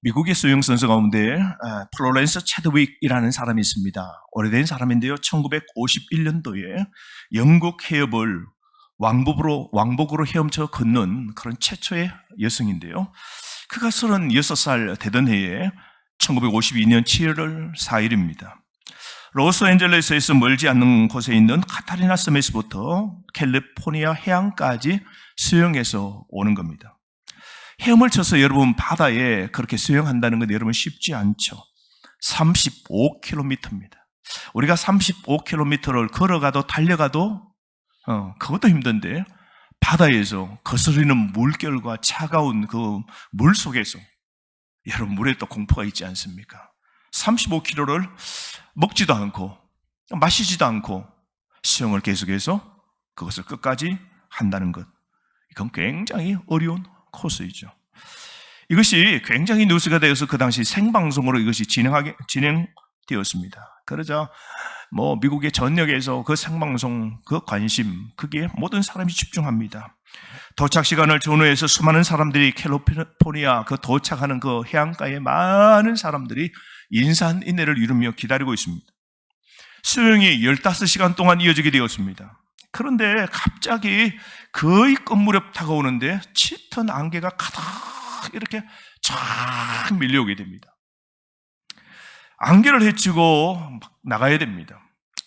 미국의 수영 선수 가운데 플로렌스 체드윅이라는 사람이 있습니다. 오래된 사람인데요. 1951년도에 영국 해협을 왕복으로 헤엄쳐 걷는 그런 최초의 여성인데요. 그가 36살 되던 해에 1952년 7월 4일입니다. 로스앤젤레스에서 멀지 않는 곳에 있는 카타리나 섬에서부터 캘리포니아 해안까지 수영해서 오는 겁니다. 헤엄을 쳐서 여러분 바다에 그렇게 수영한다는 건 여러분 쉽지 않죠. 35km입니다. 우리가 35km를 걸어가도 달려가도 그것도 힘든데 바다에서 거스르는 물결과 차가운 그 물 속에서 여러분 물에 또 공포가 있지 않습니까? 35km를 먹지도 않고 마시지도 않고 수영을 계속해서 그것을 끝까지 한다는 것, 이건 굉장히 어려운 코스이죠. 이것이 굉장히 뉴스가 되어서 그 당시 생방송으로 이것이 진행되었습니다. 그러자 미국의 전역에서 그 생방송, 그 관심, 그게 모든 사람이 집중합니다. 도착 시간을 전후해서 수많은 사람들이 캘리포니아 그 도착하는 그 해안가에 많은 사람들이 인산인해를 이루며 기다리고 있습니다. 수영이 15시간 동안 이어지게 되었습니다. 그런데 갑자기 거의 끝무렵 다가오는데 짙은 안개가 가득 이렇게 쫙 밀려오게 됩니다. 안개를 헤치고 막 나가야 됩니다.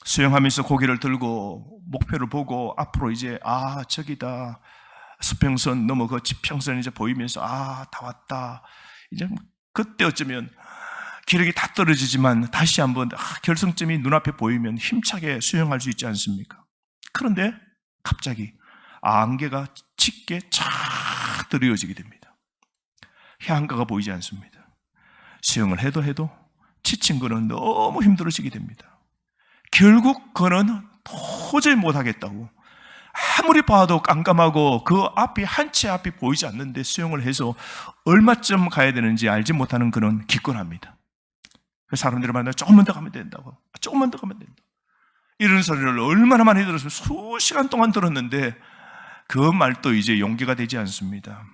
수영하면서 고개를 들고 목표를 보고 앞으로 이제 저기다 수평선 넘어 그 지평선이 이제 보이면서 다 왔다. 이제 그때 어쩌면 기력이 다 떨어지지만 다시 한번 결승점이 눈앞에 보이면 힘차게 수영할 수 있지 않습니까? 그런데 갑자기 안개가 짙게 쫙 드리워지게 됩니다. 해안가가 보이지 않습니다. 수영을 해도 지친 그는 너무 힘들어지게 됩니다. 결국 그는 도저히 못하겠다고, 아무리 봐도 깜깜하고 그 앞이 한 채 앞이 보이지 않는데 수영을 해서 얼마쯤 가야 되는지 알지 못하는 그는 기권합니다. 그 사람들을 만나 조금만 더 가면 된다고, 조금만 더 가면 된다. 이런 소리를 얼마나 많이 들었으면 수시간 동안 들었는데 그 말도 이제 용기가 되지 않습니다.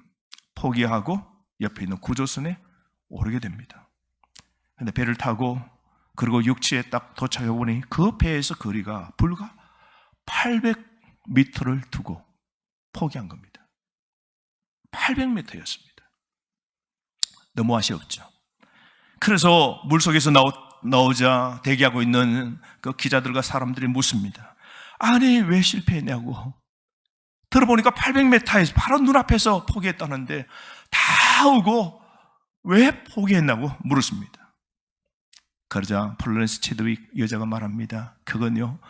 포기하고 옆에 있는 구조선에 오르게 됩니다. 근데 배를 타고 그리고 육지에 딱 도착해 보니 그 배에서 거리가 불과 800m를 두고 포기한 겁니다. 800m였습니다. 너무 아쉬웠죠. 그래서 물속에서 나오자 대기하고 있는 그 기자들과 사람들이 묻습니다. 아니 왜 실패했냐고. 들어보니까 800m에서 바로 눈앞에서 포기했다는데 다 오고 왜 포기했냐고 물었습니다. 그러자 플로렌스 체드윅 여자가 말합니다. 그건요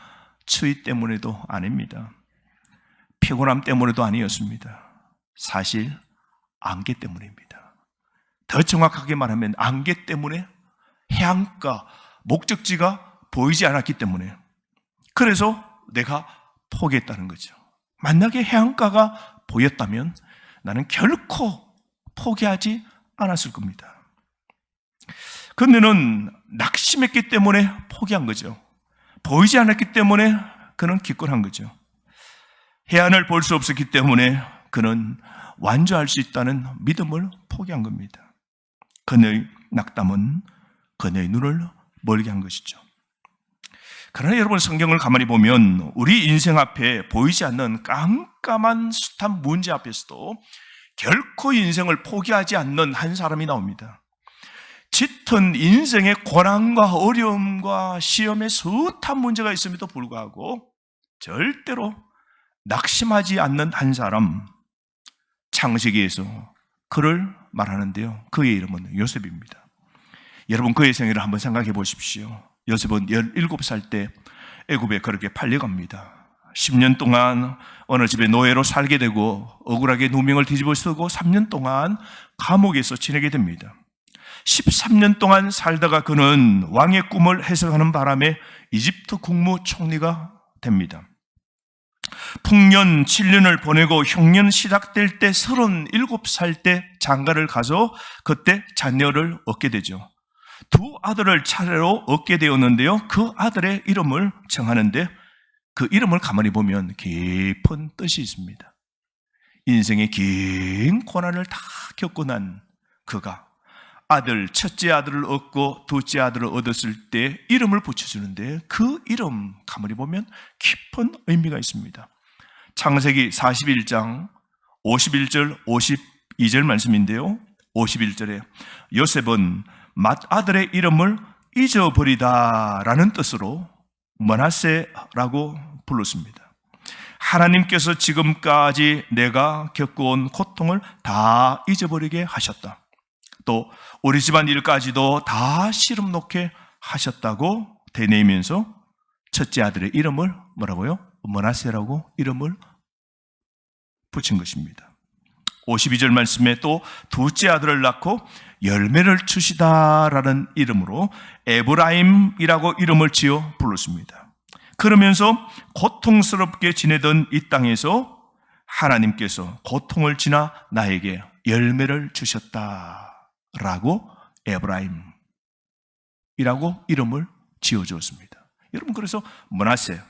추위 때문에도 아닙니다. 피곤함 때문에도 아니었습니다. 사실 안개 때문입니다. 더 정확하게 말하면 안개 때문에 해안가 목적지가 보이지 않았기 때문에, 그래서 내가 포기했다는 거죠. 만약에 해안가가 보였다면 나는 결코 포기하지 않았을 겁니다. 그런데는 낙심했기 때문에 포기한 거죠. 보이지 않았기 때문에 그는 기권한 거죠. 해안을 볼 수 없었기 때문에 그는 완주할 수 있다는 믿음을 포기한 겁니다. 그녀의 낙담은 그녀의 눈을 멀게 한 것이죠. 그러나 여러분, 성경을 가만히 보면 우리 인생 앞에 보이지 않는 깜깜한 숱한 문제 앞에서도 결코 인생을 포기하지 않는 한 사람이 나옵니다. 짙은 인생의 고난과 어려움과 시험의 숱한 문제가 있음에도 불구하고 절대로 낙심하지 않는 한 사람, 창세기에서 그를 말하는데요, 그의 이름은 요셉입니다. 여러분, 그의 생애를 한번 생각해 보십시오. 요셉은 17살 때 애굽에 그렇게 팔려갑니다. 10년 동안 어느 집에 노예로 살게 되고 억울하게 누명을 뒤집어 쓰고 3년 동안 감옥에서 지내게 됩니다. 13년 동안 살다가 그는 왕의 꿈을 해석하는 바람에 이집트 국무총리가 됩니다. 풍년 7년을 보내고 흉년 시작될 때 37살 때 장가를 가서 그때 자녀를 얻게 되죠. 두 아들을 차례로 얻게 되었는데요, 그 아들의 이름을 정하는데 그 이름을 가만히 보면 깊은 뜻이 있습니다. 인생의 긴 고난을 다 겪고 난 그가 첫째 아들을 얻고 둘째 아들을 얻었을 때 이름을 붙여주는데 그 이름 가만히 보면 깊은 의미가 있습니다. 창세기 41장 51절 52절 말씀인데요. 51절에 요셉은 맏아들의 이름을 잊어버리다라는 뜻으로 므낫세라고 불렀습니다. 하나님께서 지금까지 내가 겪어온 고통을 다 잊어버리게 하셨다. 또 우리 집안 일까지도 다 시름 놓게 하셨다고 되뇌이면서 첫째 아들의 이름을 뭐라고요? 므낫세라고 이름을 붙인 것입니다. 52절 말씀에 또 둘째 아들을 낳고 열매를 주시다라는 이름으로 에브라임이라고 이름을 지어 불렀습니다. 그러면서 고통스럽게 지내던 이 땅에서 하나님께서 고통을 지나 나에게 열매를 주셨다라고 에브라임이라고 이름을 지어주었습니다. 여러분, 그래서 므낫세,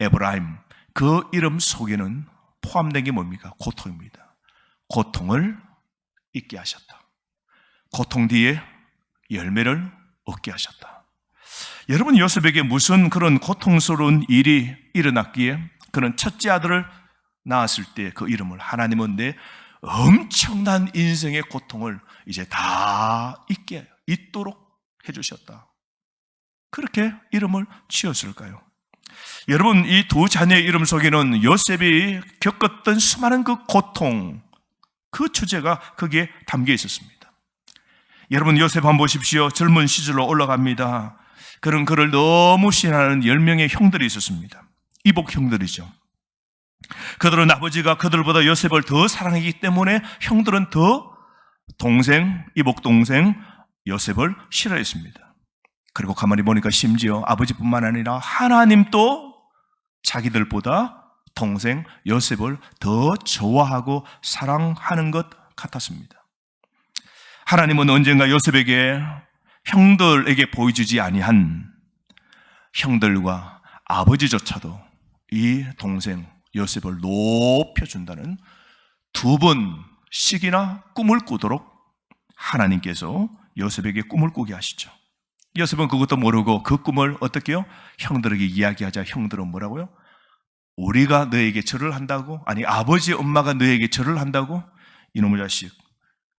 에브라임, 그 이름 속에는 포함된 게 뭡니까? 고통입니다. 고통을 잊게 하셨다. 고통 뒤에 열매를 얻게 하셨다. 여러분, 요셉에게 무슨 그런 고통스러운 일이 일어났기에 그는 첫째 아들을 낳았을 때 그 이름을 하나님은 내 엄청난 인생의 고통을 이제 다 잊도록 해주셨다. 그렇게 이름을 지었을까요? 여러분, 이 두 자녀의 이름 속에는 요셉이 겪었던 수많은 그 고통, 그 주제가 거기에 담겨 있었습니다. 여러분, 요셉 한번 보십시오. 젊은 시절로 올라갑니다. 그런 그를 너무 신하는 10명의 형들이 있었습니다. 이복 형들이죠. 그들은 아버지가 그들보다 요셉을 더 사랑하기 때문에 형들은 더 이복 동생 요셉을 싫어했습니다. 그리고 가만히 보니까 심지어 아버지뿐만 아니라 하나님도 자기들보다 동생 요셉을 더 좋아하고 사랑하는 것 같았습니다. 하나님은 언젠가 요셉에게 형들에게 보여주지 아니한 형들과 아버지조차도 이 동생 요셉을 높여준다는 2번씩이나 꿈을 꾸도록 하나님께서 요셉에게 꿈을 꾸게 하시죠. 요셉은 그것도 모르고 그 꿈을 어떻게 해요? 형들에게 이야기하자. 형들은 뭐라고요? 우리가 너에게 절을 한다고? 아니, 아버지 엄마가 너에게 절을 한다고? 이놈의 자식,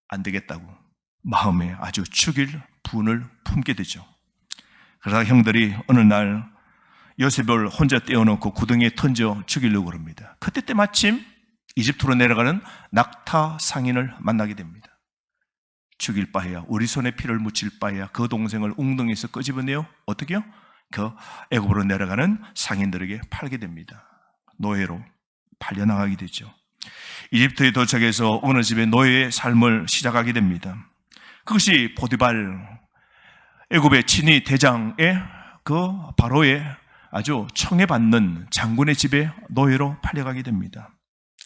안 되겠다고 마음에 아주 죽일 분을 품게 되죠. 그러다 형들이 어느 날 요셉을 혼자 떼어놓고 구덩이에 던져 죽이려고 합니다. 그때 때마침 이집트로 내려가는 낙타 상인을 만나게 됩니다. 죽일 바에야, 우리 손에 피를 묻힐 바에야 그 동생을 웅덩이에서 끄집어내요. 어떻게 해요? 그 애굽으로 내려가는 상인들에게 팔게 됩니다. 노예로 팔려나가게 되죠. 이집트에 도착해서 어느 집에 노예의 삶을 시작하게 됩니다. 그것이 보디발, 애굽의 친위 대장의 그 바로의 아주 청해받는 장군의 집에 노예로 팔려가게 됩니다.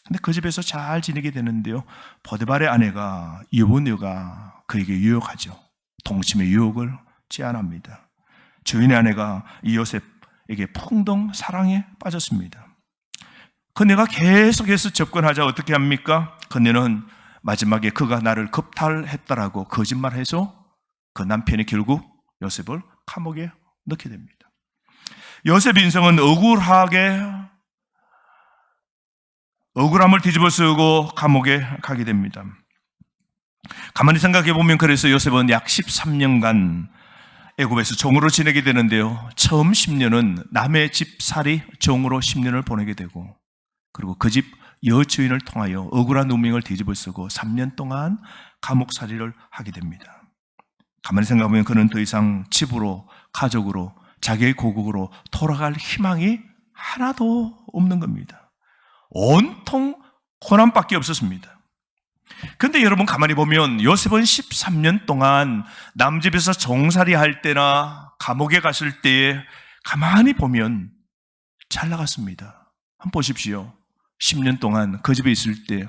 근데 그 집에서 잘 지내게 되는데요, 보디발의 아내가 여보녀가 그에게 유혹하죠. 동침의 유혹을 제안합니다. 주인의 아내가 이 요셉에게 풍덩 사랑에 빠졌습니다. 그녀가 계속해서 접근하자 어떻게 합니까? 그녀는 마지막에 그가 나를 겁탈했다라고 거짓말해서 그 남편이 결국 요셉을 감옥에 넣게 됩니다. 요셉 인생은 억울함을 뒤집어 쓰고 감옥에 가게 됩니다. 가만히 생각해 보면 그래서 요셉은 약 13년간 애굽에서 종으로 지내게 되는데요, 처음 10년은 남의 집살이 종으로 10년을 보내게 되고, 그리고 그 집 여주인을 통하여 억울한 누명을 뒤집어 쓰고 3년 동안 감옥살이를 하게 됩니다. 가만히 생각하면 그는 더 이상 집으로, 가족으로, 자기의 고국으로 돌아갈 희망이 하나도 없는 겁니다. 온통 고난밖에 없었습니다. 근데 여러분, 가만히 보면 요셉은 13년 동안 남집에서 종살이 할 때나 감옥에 갔을 때에 가만히 보면 잘 나갔습니다. 한번 보십시오. 10년 동안 그 집에 있을 때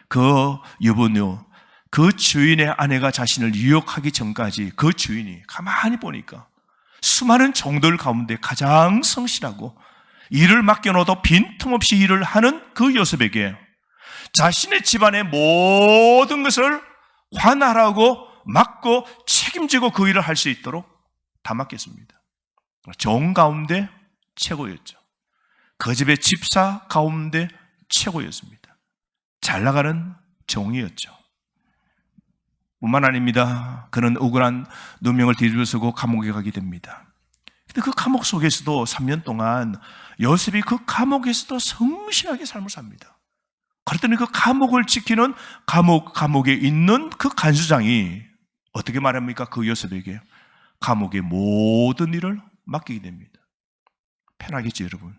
그 여보녀, 그 주인의 아내가 자신을 유혹하기 전까지 그 주인이 가만히 보니까 수많은 종들 가운데 가장 성실하고 일을 맡겨놓아도 빈틈없이 일을 하는 그 요셉에게 자신의 집안의 모든 것을 관할하고 맡고 책임지고 그 일을 할 수 있도록 다 맡겼습니다. 종 가운데 최고였죠. 그 집의 집사 가운데 최고였습니다. 잘 나가는 종이었죠. 뿐만 아닙니다. 그는 억울한 누명을 뒤집어쓰고 감옥에 가게 됩니다. 근데 그 감옥 속에서도 3년 동안 요셉이 그 감옥에서도 성실하게 삶을 삽니다. 그랬더니 그 감옥을 지키는 감옥에 있는 그 간수장이 어떻게 말합니까? 그 요셉에게 감옥의 모든 일을 맡기게 됩니다. 편하겠죠, 여러분.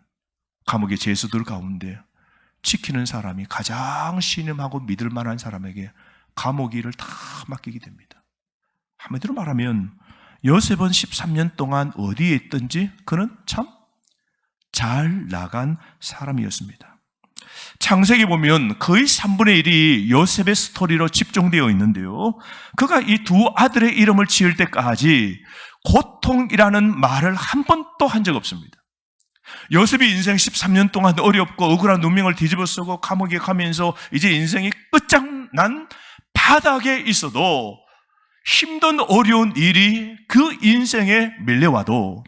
감옥의 죄수들 가운데 지키는 사람이 가장 신임하고 믿을 만한 사람에게 감옥 일을 다 맡기게 됩니다. 한마디로 말하면 요셉은 13년 동안 어디에 있든지 그는 참 잘 나간 사람이었습니다. 창세기 보면 거의 3분의 1이 요셉의 스토리로 집중되어 있는데요. 그가 이 두 아들의 이름을 지을 때까지 고통이라는 말을 한 번도 한 적 없습니다. 요셉이 인생 13년 동안 어렵고 억울한 누명을 뒤집어 쓰고 감옥에 가면서 이제 인생이 끝장난 바닥에 있어도 힘든 어려운 일이 그 인생에 밀려와도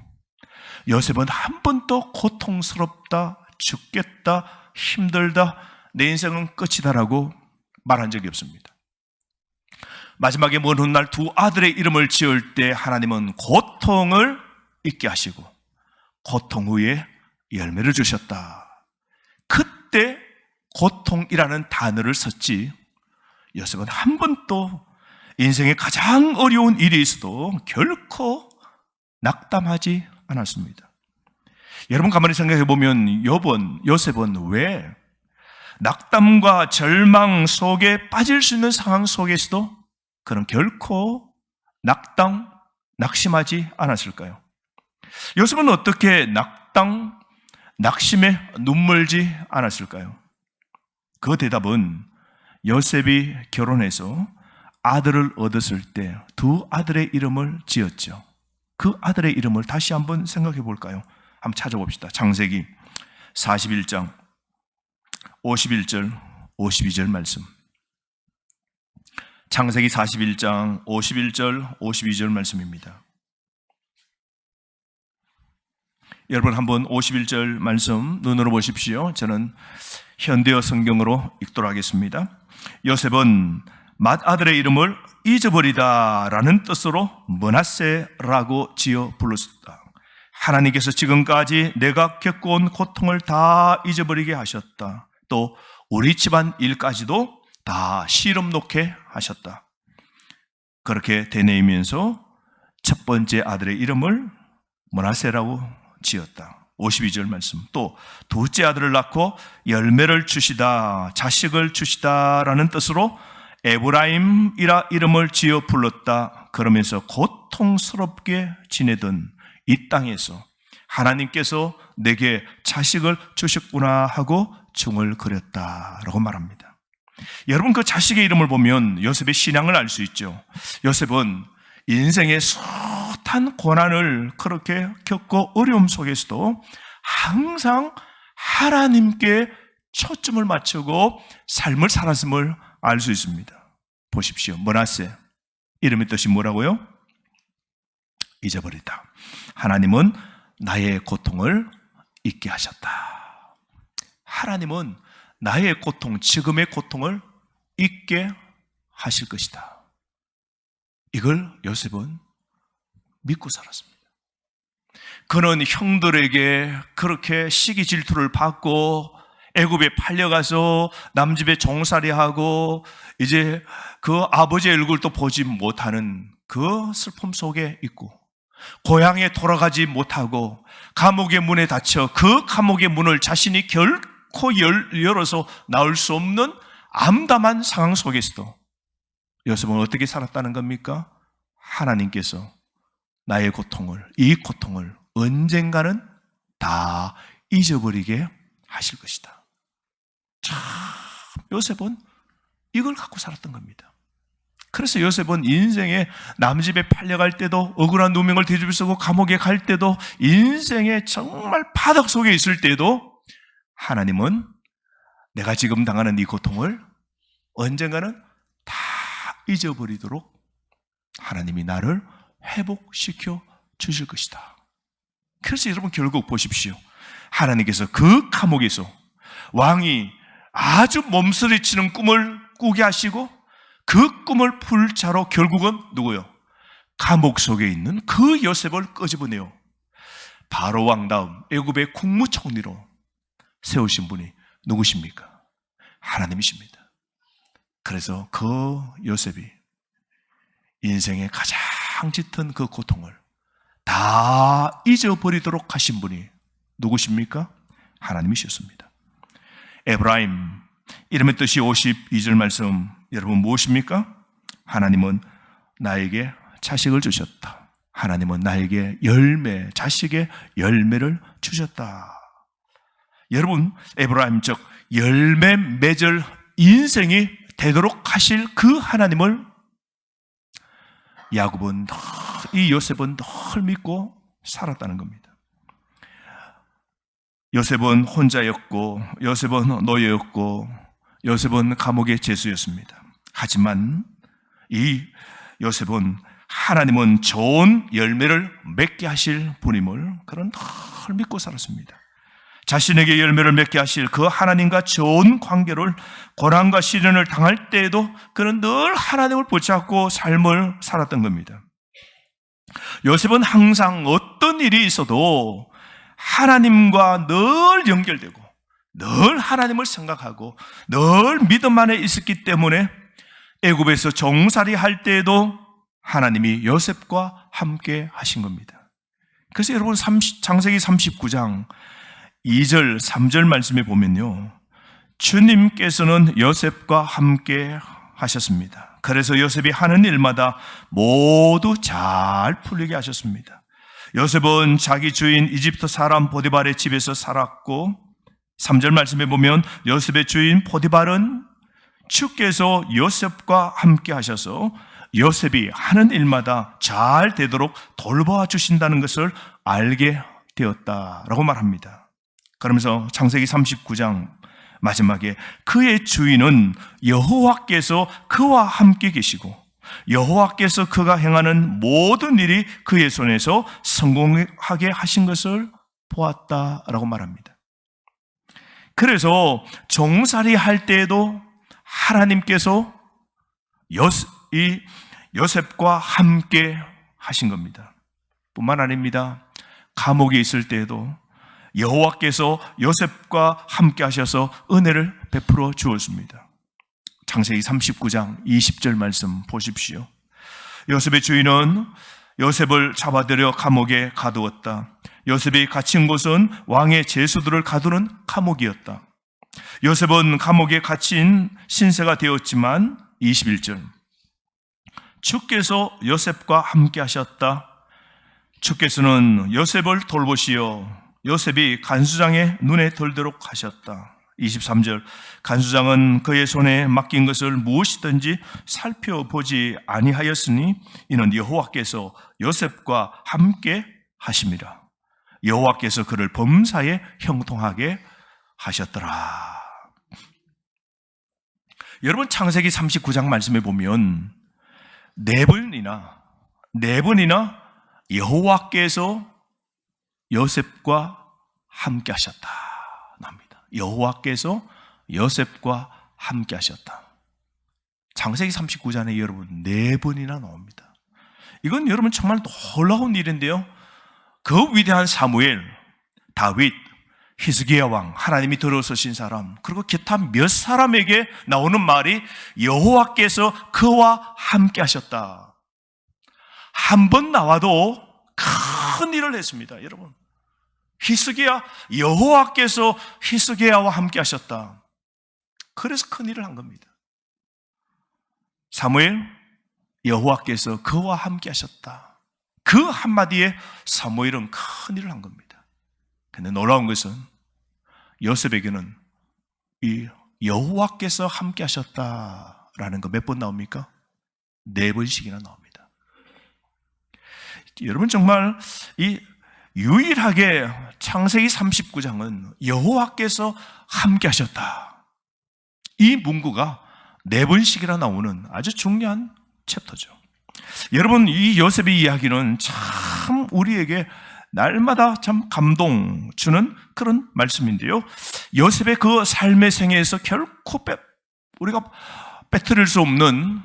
요셉은 한 번도 고통스럽다, 죽겠다, 힘들다, 내 인생은 끝이다라고 말한 적이 없습니다. 마지막에 먼 훗날 두 아들의 이름을 지을 때 하나님은 고통을 잊게 하시고 고통 후에 열매를 주셨다. 그때 고통이라는 단어를 썼지 요셉은 한 번도 인생의 가장 어려운 일이 있어도 결코 낙담하지 않았습니다. 여러분 가만히 생각해 보면 요셉은 왜 낙담과 절망 속에 빠질 수 있는 상황 속에서도 그는 결코 낙심하지 않았을까요? 요셉은 어떻게 낙심에 눈물지 않았을까요? 그 대답은 요셉이 결혼해서 아들을 얻었을 때 두 아들의 이름을 지었죠. 그 아들의 이름을 다시 한번 생각해 볼까요? 한번 찾아봅시다. 창세기 41장 51절 52절 말씀. 창세기 41장 51절 52절 말씀입니다. 여러분 한번 51절 말씀 눈으로 보십시오. 저는 현대어 성경으로 읽도록 하겠습니다. 요셉은 맏아들의 이름을 잊어버리다라는 뜻으로 므낫세라고 지어 불렀다. 하나님께서 지금까지 내가 겪어온 고통을 다 잊어버리게 하셨다. 또 우리 집안 일까지도 다 시름 놓게 하셨다. 그렇게 되뇌이면서 첫 번째 아들의 이름을 므낫세라고 지었다. 52절 말씀. 또 둘째 아들을 낳고 열매를 주시다, 자식을 주시다라는 뜻으로 에브라임이라 이름을 지어 불렀다. 그러면서 고통스럽게 지내던 이 땅에서 하나님께서 내게 자식을 주셨구나 하고 중을 그렸다라고 말합니다. 여러분 그 자식의 이름을 보면 요셉의 신앙을 알 수 있죠. 요셉은 인생의 숱한 고난을 그렇게 겪고 어려움 속에서도 항상 하나님께 초점을 맞추고 삶을 살았음을 알 수 있습니다. 보십시오. 므낫세 이름의 뜻이 뭐라고요? 잊어버리다. 하나님은 나의 고통을 잊게 하셨다. 하나님은 나의 고통, 지금의 고통을 잊게 하실 것이다. 이걸 요셉은 믿고 살았습니다. 그는 형들에게 그렇게 시기 질투를 받고 애굽에 팔려가서 남집에 종살이하고 이제 그 아버지의 얼굴도 보지 못하는 그 슬픔 속에 있고 고향에 돌아가지 못하고 감옥의 문에 닫혀 그 감옥의 문을 자신이 결코 열어서 나올 수 없는 암담한 상황 속에서도 요셉은 어떻게 살았다는 겁니까? 하나님께서 나의 고통을, 이 고통을 언젠가는 다 잊어버리게 하실 것이다. 참 요셉은 이걸 갖고 살았던 겁니다. 그래서 요셉은 인생에 남집에 팔려갈 때도 억울한 누명을 뒤집어 쓰고 감옥에 갈 때도 인생의 정말 바닥 속에 있을 때도 하나님은 내가 지금 당하는 이 고통을 언젠가는 다 잊어버리도록 하나님이 나를 회복시켜 주실 것이다. 그래서 여러분 결국 보십시오. 하나님께서 그 감옥에서 왕이 아주 몸서리치는 꿈을 꾸게 하시고 그 꿈을 풀자로 결국은 누구요? 감옥 속에 있는 그 요셉을 끄집어내요. 바로 왕 다음 애굽의 국무총리로 세우신 분이 누구십니까? 하나님이십니다. 그래서 그 요셉이 인생의 가장 짙은 그 고통을 다 잊어버리도록 하신 분이 누구십니까? 하나님이셨습니다. 에브라임, 이름의 뜻이 52절 말씀 여러분 무엇입니까? 하나님은 나에게 자식을 주셨다. 하나님은 나에게 열매, 자식의 열매를 주셨다. 여러분, 에브라임 즉 열매 맺을 인생이 되도록 하실 그 하나님을 야곱은 이 요셉은 늘 믿고 살았다는 겁니다. 요셉은 혼자였고, 요셉은 노예였고, 요셉은 감옥의 죄수였습니다. 하지만 이 요셉은 하나님은 좋은 열매를 맺게 하실 분임을 그런 늘 믿고 살았습니다. 자신에게 열매를 맺게 하실 그 하나님과 좋은 관계를 고난과 시련을 당할 때에도 그는 늘 하나님을 붙잡고 삶을 살았던 겁니다. 요셉은 항상 어떤 일이 있어도 하나님과 늘 연결되고 늘 하나님을 생각하고 늘 믿음 안에 있었기 때문에 애굽에서 종살이 할 때에도 하나님이 요셉과 함께 하신 겁니다. 그래서 여러분 창세기 39장 2절 3절 말씀에 보면요, 주님께서는 요셉과 함께 하셨습니다. 그래서 요셉이 하는 일마다 모두 잘 풀리게 하셨습니다. 요셉은 자기 주인 이집트 사람 보디발의 집에서 살았고, 3절 말씀에 보면 요셉의 주인 보디발은 주께서 요셉과 함께 하셔서 요셉이 하는 일마다 잘 되도록 돌보아 주신다는 것을 알게 되었다라고 말합니다. 그러면서 창세기 39장 마지막에 그의 주인은 여호와께서 그와 함께 계시고 여호와께서 그가 행하는 모든 일이 그의 손에서 성공하게 하신 것을 보았다라고 말합니다. 그래서 종살이 할 때에도 하나님께서 요셉과 함께 하신 겁니다. 뿐만 아닙니다. 감옥에 있을 때에도 여호와께서 요셉과 함께 하셔서 은혜를 베풀어 주었습니다. 창세기 39장 20절 말씀 보십시오. 요셉의 주인은 요셉을 잡아들여 감옥에 가두었다. 요셉이 갇힌 곳은 왕의 제수들을 가두는 감옥이었다. 요셉은 감옥에 갇힌 신세가 되었지만 21절 주께서 요셉과 함께 하셨다. 주께서는 요셉을 돌보시어 요셉이 간수장의 눈에 들도록 하셨다. 23절 간수장은 그의 손에 맡긴 것을 무엇이든지 살펴보지 아니하였으니 이는 여호와께서 요셉과 함께 하심이라. 여호와께서 그를 범사에 형통하게 하셨더라. 여러분 창세기 39장 말씀에 보면 네 번이나 여호와께서 요셉과 함께 하셨다 납니다. 여호와께서 요셉과 함께 하셨다. 창세기 39장에 여러분 4번이나 나옵니다. 이건 여러분 정말 놀라운 일인데요, 그 위대한 사무엘, 다윗, 히스기야 왕, 하나님이 들어서신 사람, 그리고 기타 몇 사람에게 나오는 말이 여호와께서 그와 함께 하셨다. 한 번 나와도 큰 일을 했습니다. 여러분, 히스기야, 여호와께서 히스기야와 함께 하셨다. 그래서 큰 일을 한 겁니다. 사무엘, 여호와께서 그와 함께 하셨다. 그 한마디에 사무엘은 큰 일을 한 겁니다. 근데 놀라운 것은 요셉에게는 이 여호와께서 함께 하셨다라는 거 몇 번 나옵니까? 4번씩이나 나옵니다. 여러분 정말 이 유일하게 창세기 39장은 여호와께서 함께 하셨다, 이 문구가 4번씩이나 나오는 아주 중요한 챕터죠. 여러분, 이 요셉의 이야기는 참 우리에게 날마다 참 감동 주는 그런 말씀인데요. 요셉의 그 삶의 생애에서 결코 우리가 빼뜨릴 수 없는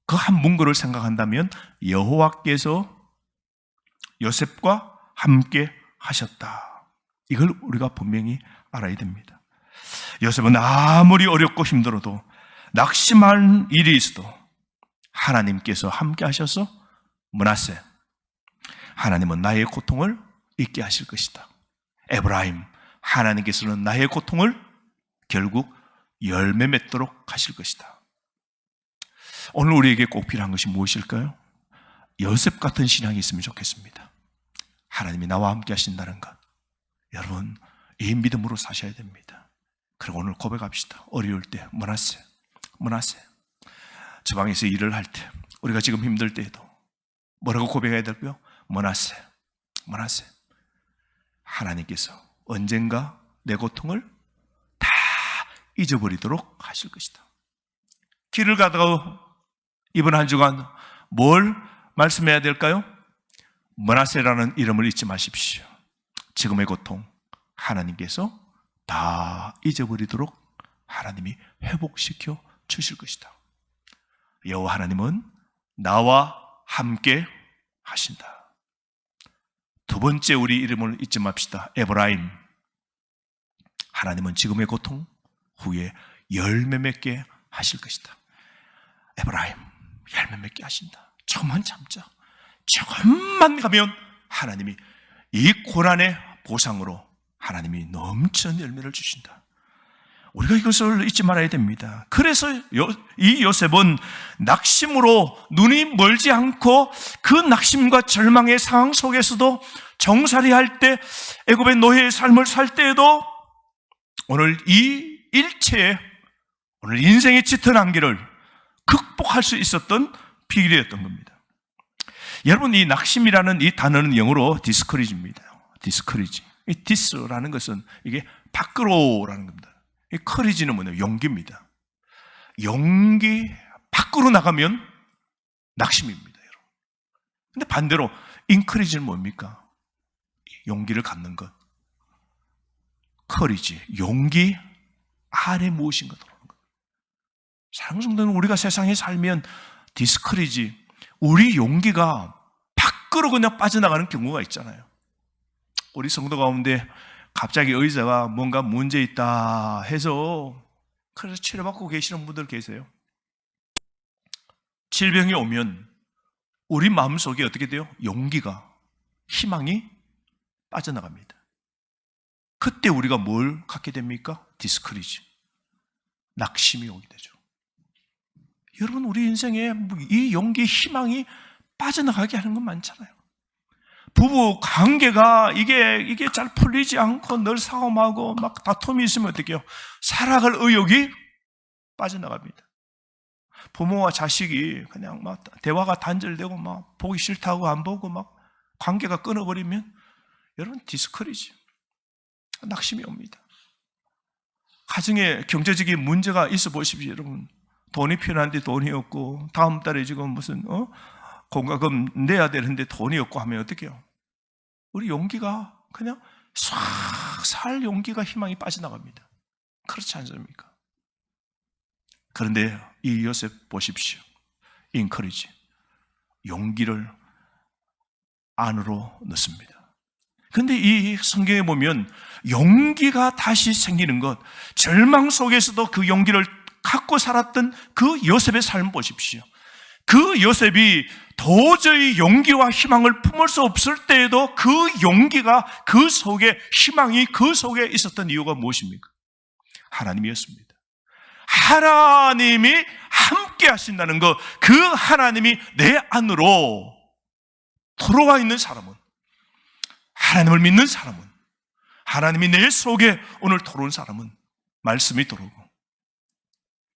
그 한 문구를 생각한다면 여호와께서 요셉과 함께 하셨다. 이걸 우리가 분명히 알아야 됩니다. 요셉은 아무리 어렵고 힘들어도 낙심한 일이 있어도 하나님께서 함께 하셔서 므낫세, 하나님은 나의 고통을 잊게 하실 것이다. 에브라임, 하나님께서는 나의 고통을 결국 열매 맺도록 하실 것이다. 오늘 우리에게 꼭 필요한 것이 무엇일까요? 요셉 같은 신앙이 있으면 좋겠습니다. 하나님이 나와 함께 하신다는 것, 여러분 이 믿음으로 사셔야 됩니다. 그리고 오늘 고백합시다. 어려울 때 므낫세, 지방에서 일을 할 때, 우리가 지금 힘들 때에도 뭐라고 고백해야 될까요? 므낫세. 하나님께서 언젠가 내 고통을 다 잊어버리도록 하실 것이다. 길을 가다가 이번 한 주간 뭘 말씀해야 될까요? 므낫세라는 이름을 잊지 마십시오. 지금의 고통 하나님께서 다 잊어버리도록 하나님이 회복시켜 주실 것이다. 여호와 하나님은 나와 함께 하신다. 두 번째 우리 이름을 잊지 맙시다. 에브라임, 하나님은 지금의 고통 후에 열매 맺게 하실 것이다. 에브라임, 열매 맺게 하신다. 조금만 참자. 조금만 가면 하나님이 이 고난의 보상으로 하나님이 넘치는 열매를 주신다. 우리가 이것을 잊지 말아야 됩니다. 그래서 이 요셉은 낙심으로 눈이 멀지 않고 그 낙심과 절망의 상황 속에서도 정살이 할 때, 애굽의 노예의 삶을 살 때에도 오늘 이 일체의 오늘 인생의 짙은 한계를 극복할 수 있었던 비결이었던 겁니다. 여러분, 이 낙심이라는 이 단어는 영어로 디스커리지입니다. 디스커리지. 이 디스라는 것은 이게 밖으로라는 겁니다. 이 커리지는 뭐냐면 용기입니다. 용기 밖으로 나가면 낙심입니다, 여러분. 근데 반대로 인커리지는 뭡니까? 용기를 갖는 것. 커리지, 용기 안에 무엇인가 들어오는 것. 사랑하는 성도는 우리가 세상에 살면 디스커리지, 우리 용기가 밖으로 그냥 빠져나가는 경우가 있잖아요. 우리 성도 가운데 갑자기 의사가 뭔가 문제 있다 해서 그래서 치료받고 계시는 분들 계세요. 질병이 오면 우리 마음속에 어떻게 돼요? 용기가, 희망이 빠져나갑니다. 그때 우리가 뭘 갖게 됩니까? 디스커리지, 낙심이 오게 되죠. 여러분, 우리 인생에 이 용기, 희망이 빠져나가게 하는 건 많잖아요. 부부 관계가 이게 잘 풀리지 않고 늘 싸움하고 막 다툼이 있으면 어떡해요? 살아갈 의욕이 빠져나갑니다. 부모와 자식이 그냥 막 대화가 단절되고 막 보기 싫다고 안 보고 막 관계가 끊어버리면 여러분 디스커리지, 낙심이 옵니다. 가정에 경제적인 문제가 있어 보십시오. 여러분, 돈이 필요한데 돈이 없고 다음 달에 지금 무슨 공과금 내야 되는데 돈이 없고 하면 어떻게 해요? 우리 용기가 그냥 싹 살 용기가, 희망이 빠져나갑니다. 그렇지 않습니까? 그런데 이 요셉 보십시오. 인커리지, 용기를 안으로 넣습니다. 그런데 이 성경에 보면 용기가 다시 생기는 것, 절망 속에서도 그 용기를 갖고 살았던 그 요셉의 삶 보십시오. 그 요셉이 도저히 용기와 희망을 품을 수 없을 때에도 그 용기가, 그 속에 희망이 그 속에 있었던 이유가 무엇입니까? 하나님이었습니다. 하나님이 함께 하신다는 것, 그 하나님이 내 안으로 들어와 있는 사람은, 하나님을 믿는 사람은, 하나님이 내 속에 오늘 들어온 사람은 말씀이 들어오고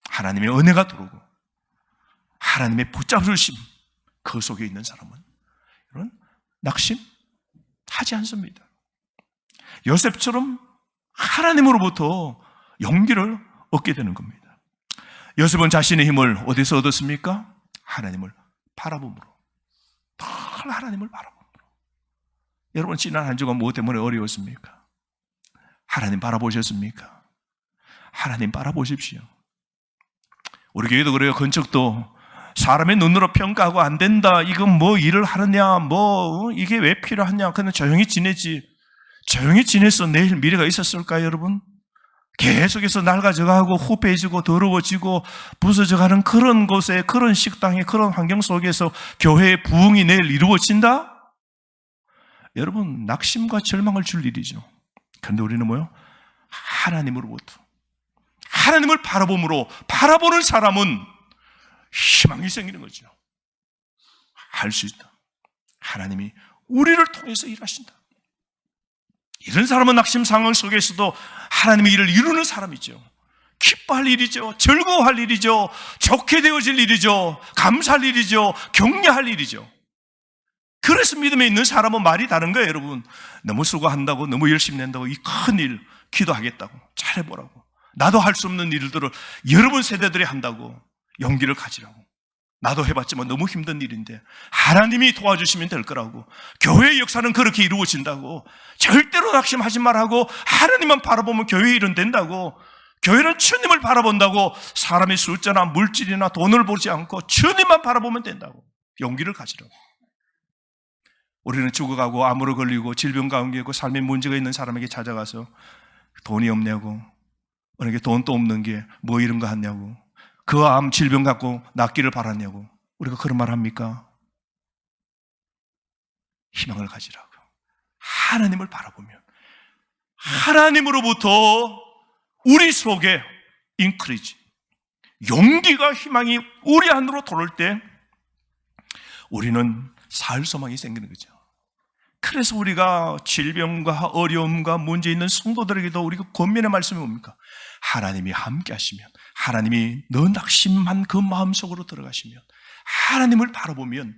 하나님의 은혜가 들어오고 하나님의 붙잡으심, 그 속에 있는 사람은 이런 낙심하지 않습니다. 요셉처럼 하나님으로부터 용기를 얻게 되는 겁니다. 요셉은 자신의 힘을 어디서 얻었습니까? 하나님을 바라봄으로, 하나님을 바라봅니다. 여러분, 지난 한 주간 무엇 때문에 어려웠습니까? 하나님 바라보셨습니까? 하나님 바라보십시오. 우리 교회도 그래요. 건축도 사람의 눈으로 평가하고 안 된다, 이건 뭐 일을 하느냐, 뭐 이게 왜 필요하냐, 그냥 조용히 지내지. 조용히 지내서 내일 미래가 있었을까요, 여러분? 계속해서 낡아져가고 후패해지고 더러워지고 부서져가는 그런 곳에, 그런 식당에, 그런 환경 속에서 교회의 부흥이 내일 이루어진다? 여러분, 낙심과 절망을 줄 일이죠. 그런데 우리는 뭐요? 하나님으로부터, 하나님을 바라봄으로, 바라보는 사람은 희망이 생기는 거죠. 할 수 있다. 하나님이 우리를 통해서 일하신다. 이런 사람은 낙심 상황 속에서도 하나님의 일을 이루는 사람이죠. 기뻐할 일이죠. 즐거워할 일이죠. 좋게 되어질 일이죠. 감사할 일이죠. 격려할 일이죠. 그래서 믿음에 있는 사람은 말이 다른 거예요, 여러분. 너무 수고한다고, 너무 열심히 낸다고, 이 큰 일 기도하겠다고, 잘해보라고, 나도 할 수 없는 일들을 여러분 세대들이 한다고 용기를 가지라고. 나도 해봤지만 너무 힘든 일인데 하나님이 도와주시면 될 거라고, 교회의 역사는 그렇게 이루어진다고, 절대로 낙심하지 말라고, 하나님만 바라보면 교회의 일은 된다고, 교회는 주님을 바라본다고, 사람의 숫자나 물질이나 돈을 보지 않고 주님만 바라보면 된다고 용기를 가지라고. 우리는 죽어가고 암으로 걸리고 질병 가운데 있고 삶에 문제가 있는 사람에게 찾아가서 돈이 없냐고, 어느게 돈도 없는 게 뭐 이런 거 하냐고, 그 암 질병 갖고 낫기를 바랐냐고, 우리가 그런 말 합니까? 희망을 가지라고. 하나님을 바라보면 하나님으로부터 우리 속에 인크리지, 용기가, 희망이 우리 안으로 들어올 때 우리는 사흘 소망이 생기는 거죠. 그래서 우리가 질병과 어려움과 문제 있는 성도들에게도 우리가 권면의 말씀이 뭡니까? 하나님이 함께 하시면, 하나님이 너 낙심한 그 마음속으로 들어가시면, 하나님을 바라보면,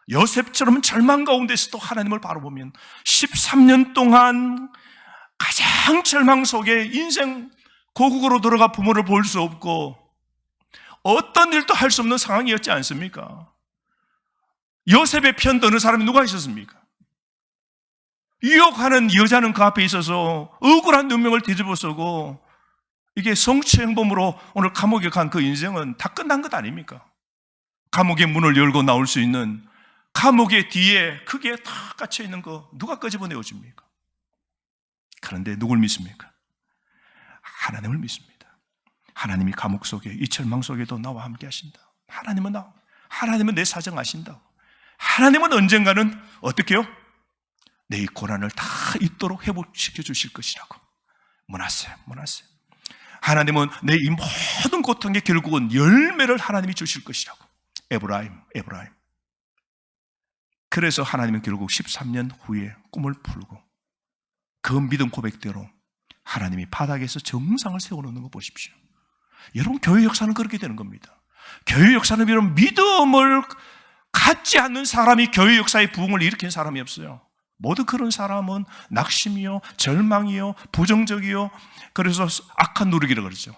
요셉처럼 절망 가운데서도 하나님을 바라보면 13년 동안 가장 절망 속에 인생 고국으로 들어가 부모를 볼 수 없고 어떤 일도 할 수 없는 상황이었지 않습니까? 요셉의 편 드는 사람이 누가 있었습니까? 유혹하는 여자는 그 앞에 있어서 억울한 누명을 뒤집어쓰고, 이게 성추행범으로 오늘 감옥에 간 그 인생은 다 끝난 것 아닙니까? 감옥의 문을 열고 나올 수 있는, 감옥의 뒤에 크게 다 갇혀 있는 거 누가 끄집어내어 줍니까? 그런데 누굴 믿습니까? 하나님을 믿습니다. 하나님이 감옥 속에, 이 절망 속에도 나와 함께 하신다. 하나님은 내 사정 아신다. 하나님은 언젠가는 어떻게 해요? 내 이 고난을 다 잊도록 회복시켜 주실 것이라고. 문하세요. 하나님은 내 이 모든 고통의 결국은 열매를 하나님이 주실 것이라고. 에브라임. 그래서 하나님은 결국 13년 후에 꿈을 풀고 그 믿음 고백대로 하나님이 바닥에서 정상을 세워놓는 거 보십시오. 여러분, 교회 역사는 그렇게 되는 겁니다. 교회 역사는 이런 믿음을 갖지 않는 사람이 교회 역사의 부흥을 일으킨 사람이 없어요. 모두 그런 사람은 낙심이요, 절망이요, 부정적이요, 그래서 악한 누르기를 그러죠.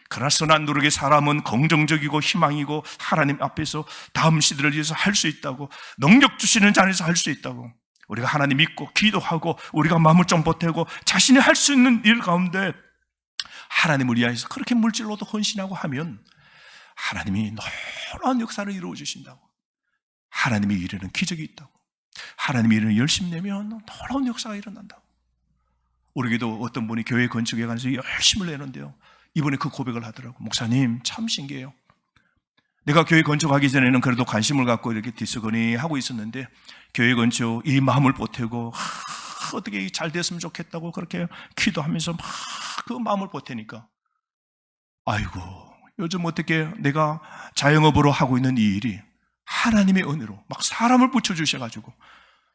그러나 선한 누르기의 사람은 긍정적이고 희망이고 하나님 앞에서 다음 시대를 위해서 할 수 있다고, 능력 주시는 자리에서 할 수 있다고, 우리가 하나님 믿고 기도하고 우리가 마음을 좀 보태고 자신이 할 수 있는 일 가운데 하나님을 위하여서 그렇게 물질로도 헌신하고 하면 하나님이 놀라운 역사를 이루어 주신다고. 하나님의 일에는 기적이 있다고. 하나님의 일을 열심히 내면 놀라운 역사가 일어난다고. 우리에게도 어떤 분이 교회 건축에 관해서 열심을 내는데요, 이번에 그 고백을 하더라고. 목사님, 참 신기해요. 내가 교회 건축하기 전에는 그래도 관심을 갖고 이렇게 뒤스거니 하고 있었는데, 교회 건축 이 마음을 보태고 어떻게 잘 됐으면 좋겠다고 그렇게 기도하면서 막 그 마음을 보태니까, 아이고, 요즘 어떻게 내가 자영업으로 하고 있는 이 일이 하나님의 은혜로 막 사람을 붙여주셔가지고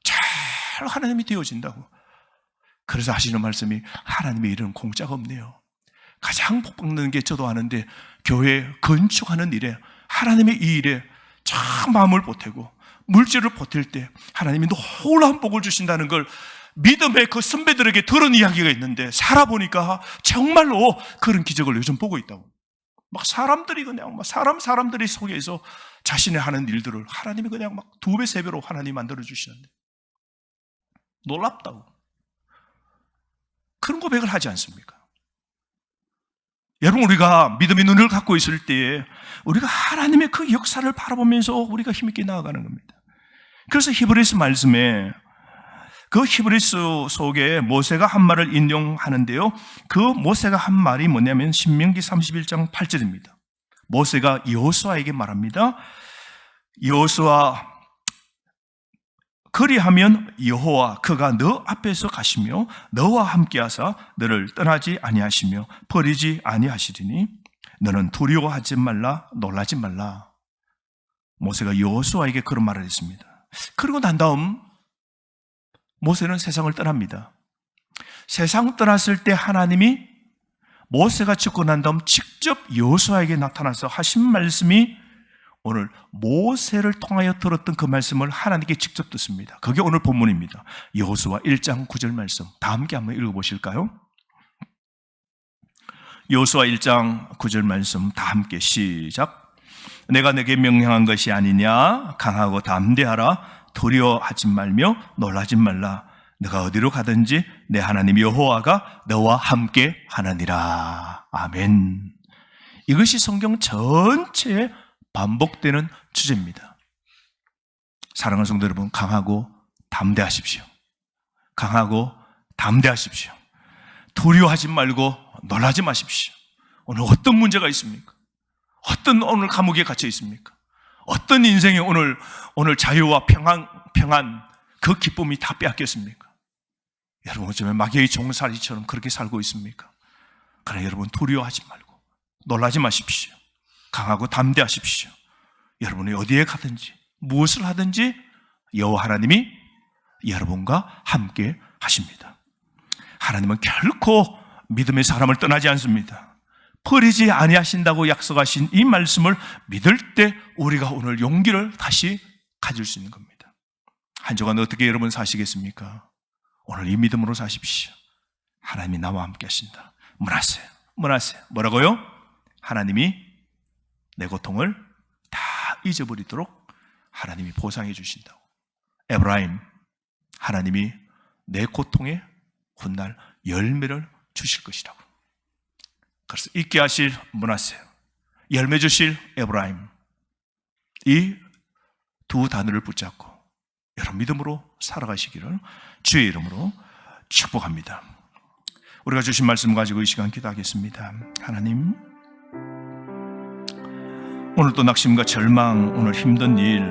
잘 하나님이 되어진다고. 그래서 하시는 말씀이, 하나님의 일은 공짜가 없네요. 가장 복받는 게 저도 아는데, 교회 건축하는 일에, 하나님의 이 일에 참 마음을 보태고 물질을 보탤 때 하나님이 놀라운 복을 주신다는 걸 믿음의 그 선배들에게 들은 이야기가 있는데, 살아보니까 정말로 그런 기적을 요즘 보고 있다고. 막 사람들이 그냥 막 사람들이 속에서 자신의 하는 일들을 하나님이 그냥 막 2배, 3배로 하나님이 만들어주시는데 놀랍다고. 그런 고백을 하지 않습니까? 여러분, 우리가 믿음의 눈을 갖고 있을 때에 우리가 하나님의 그 역사를 바라보면서 우리가 힘있게 나아가는 겁니다. 그래서 히브리서 말씀에 그 히브리서 속에 모세가 한 말을 인용하는데요, 그 모세가 한 말이 뭐냐면 신명기 31장 8절입니다. 모세가 여호수아에게 말합니다. 여호수아, 그리하면 여호와 그가 너 앞에서 가시며 너와 함께하사 너를 떠나지 아니하시며 버리지 아니하시리니 너는 두려워하지 말라, 놀라지 말라. 모세가 여호수아에게 그런 말을 했습니다. 그리고 난 다음 모세는 세상을 떠납니다. 세상 떠났을 때 하나님이 모세가 죽고 난 다음 직접 여호수아에게 나타나서 하신 말씀이 오늘 모세를 통하여 들었던 그 말씀을 하나님께 직접 듣습니다. 그게 오늘 본문입니다. 여호수아 1장 9절 말씀. 다 함께 한번 읽어보실까요? 여호수아 1장 9절 말씀 다 함께 시작. 내가 내게 명령한 것이 아니냐? 강하고 담대하라. 두려워하지 말며 놀라지 말라. 너가 어디로 가든지 내 하나님 여호와가 너와 함께 하느니라. 아멘. 이것이 성경 전체에 반복되는 주제입니다. 사랑하는 성도 여러분, 강하고 담대하십시오. 강하고 담대하십시오. 두려워하지 말고 놀라지 마십시오. 오늘 어떤 문제가 있습니까? 어떤 오늘 감옥에 갇혀 있습니까? 어떤 인생에 오늘 자유와 평안 그 기쁨이 다 빼앗겼습니까? 여러분, 어쩌면 마귀의 종살이처럼 그렇게 살고 있습니까? 그러나 여러분, 두려워하지 말고 놀라지 마십시오. 강하고 담대하십시오. 여러분이 어디에 가든지 무엇을 하든지 여호와 하나님이 여러분과 함께 하십니다. 하나님은 결코 믿음의 사람을 떠나지 않습니다. 버리지 아니하신다고 약속하신 이 말씀을 믿을 때 우리가 오늘 용기를 다시 가질 수 있는 겁니다. 한 주간 어떻게 여러분 사시겠습니까? 오늘 이 믿음으로 사십시오. 하나님이 나와 함께 하신다. 문하세요. 뭐라고요? 하나님이 내 고통을 다 잊어버리도록 하나님이 보상해 주신다고. 에브라임, 하나님이 내 고통에 훗날 열매를 주실 것이라고. 그래서 있게 하실 문하세, 열매 주실 에브라임, 이 두 단어를 붙잡고 여러분 믿음으로 살아가시기를 주의 이름으로 축복합니다. 우리가 주신 말씀 가지고 이 시간 기도하겠습니다. 하나님, 오늘 또 낙심과 절망, 오늘 힘든 일,